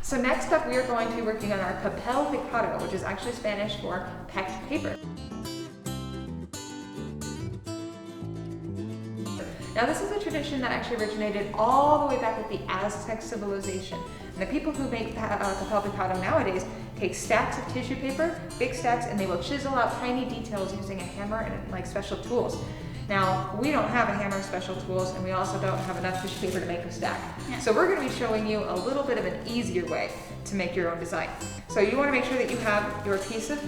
So next up, we are going to be working on our Papel Picado, which is actually Spanish for pecked paper. Now this is a tradition that actually originated all the way back with the Aztec civilization. And the people who make Papel Picado nowadays take stacks of tissue paper, big stacks, and they will chisel out tiny details using a hammer and like special tools. Now, we don't have a hammer or special tools, and we also don't have enough tissue paper to make a stack. Yeah. So we're going to be showing you a little bit of an easier way to make your own design. So you want to make sure that you have your piece of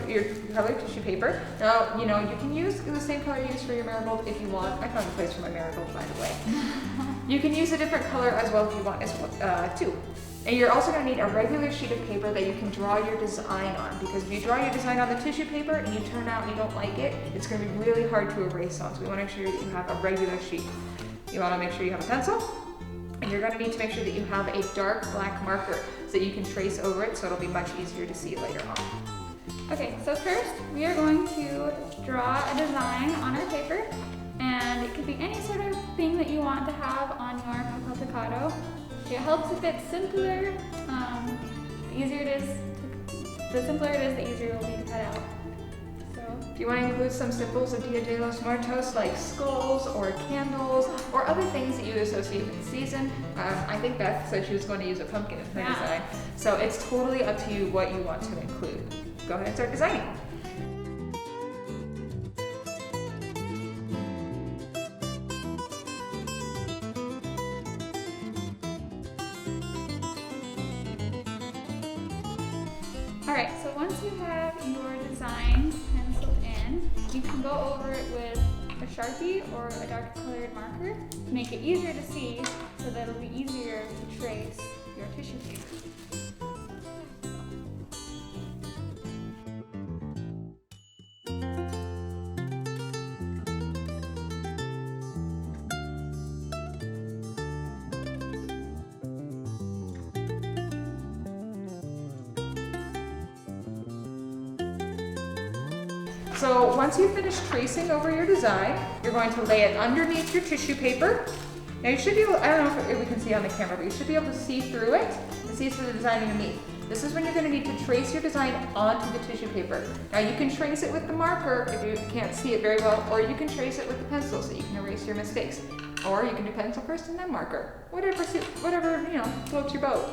your colored tissue paper. Now, you can use the same color you use for your marigold if you want. I found a place for my marigold, by the way. You can use a different color as well if you want, too. And you're also going to need a regular sheet of paper that you can draw your design on, because if you draw your design on the tissue paper and you turn out and you don't like it, it's going to be really hard to erase on. So we want to make sure that you have a regular sheet. You want to make sure you have a pencil, and you're going to need to make sure that you have a dark black marker so that you can trace over it, so it'll be much easier to see later on. Okay, so first we are going to draw a design on our paper, and it could be any sort of thing that you want to have on your Papel Picado. It helps if it's simpler. The simpler it is, the easier it will be to cut out. So, if you want to include some symbols of Dia de los Muertos, like skulls or candles or other things that you associate with the season, I think Beth said she was going to use a pumpkin in her design. So it's totally up to you what you want to include. Go ahead and start designing. Alright, so once you have your design penciled in, you can go over it with a Sharpie or a dark colored marker to make it easier to see, so that it'll be easier to trace your tissue paper. So once you've finished tracing over your design, you're going to lay it underneath your tissue paper. Now you should be able, I don't know if we can see on the camera, but you should be able to see through it and see through the design underneath. This is when you're going to need to trace your design onto the tissue paper. Now you can trace it with the marker if you can't see it very well, or you can trace it with the pencil so you can erase your mistakes. Or you can do pencil first and then marker. Whatever floats your boat.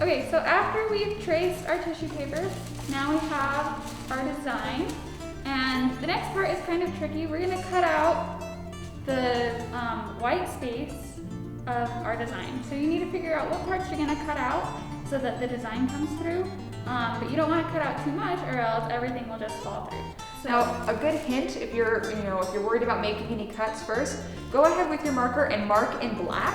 Okay, so after we've traced our tissue paper, now we have our design, and the next part is kind of tricky. We're going to cut out the white space of our design. So you need to figure out what parts you're going to cut out so that the design comes through, but you don't want to cut out too much or else everything will just fall through. So, now, a good hint if you're worried about making any cuts first, go ahead with your marker and mark in black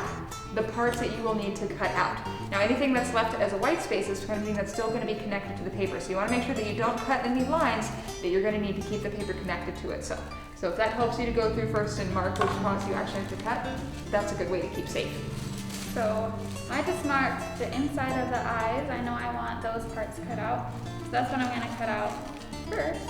the parts that you will need to cut out. Now anything that's left as a white space is something that's still going to be connected to the paper. So you want to make sure that you don't cut any lines that you're going to need to keep the paper connected to it. So if that helps you to go through first and mark which parts you actually have to cut, that's a good way to keep safe. So I just marked the inside of the eyes. I know I want those parts cut out. So that's what I'm going to cut out first.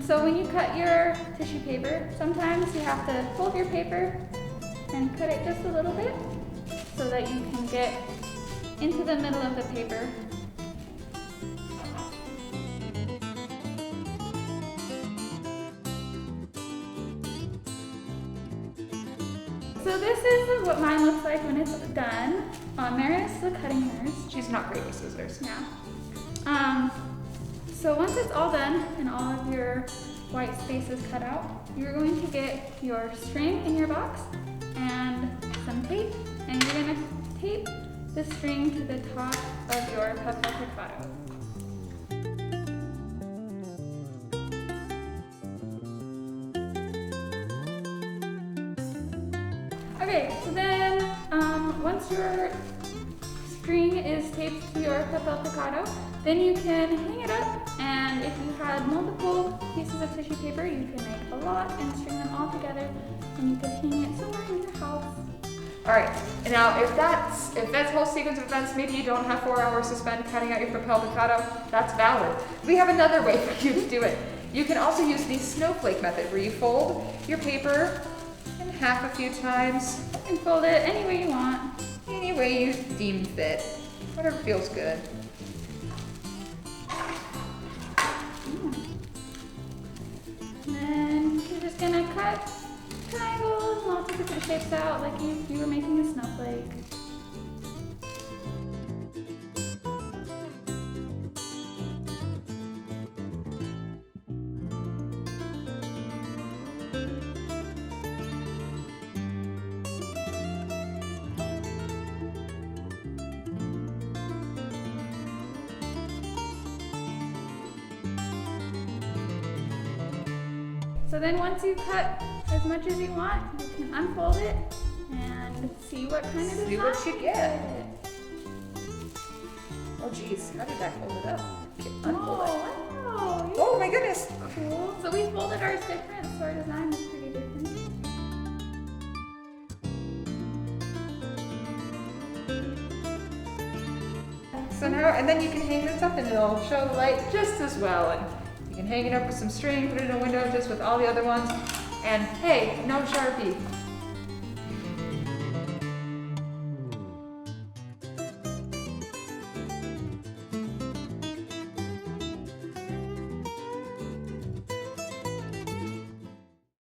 So when you cut your tissue paper, sometimes you have to fold your paper and cut it just a little bit so that you can get into the middle of the paper. So this is what mine looks like when it's done. Mary's the cutting nurse. She's not great with scissors. Yeah. So once it's all done and all of your white spaces cut out, you're going to get your string in your box and some tape, and you're going to tape the string to the top of your Papel Picado. Okay, so then once your string is taped to your Papel Picado, then you can hang it up, and if you had multiple pieces of tissue paper, you can make a lot and string them all together, and you could hang it somewhere in your house. All right, and now if that's a whole sequence of events, maybe you don't have 4 hours to spend cutting out your Papel Picado, that's valid. We have another way for you to do it. You can also use the snowflake method, where you fold your paper in half a few times. And fold it any way you want. Any way you deem fit, whatever feels good. And then you're just gonna cut triangles, lots of different shapes out, like if you were making a snowflake. So then once you cut as much as you want, you can unfold it and see what kind of design See what you get. get. Oh geez, how did that fold it up? Okay, unfold it. Wow. Oh my goodness. Cool. So we folded ours different, so our design is pretty different. So now, and then you can hang this up and it'll show the light just as well. And you can hang it up with some string, put it in a window just with all the other ones. And hey, no Sharpie.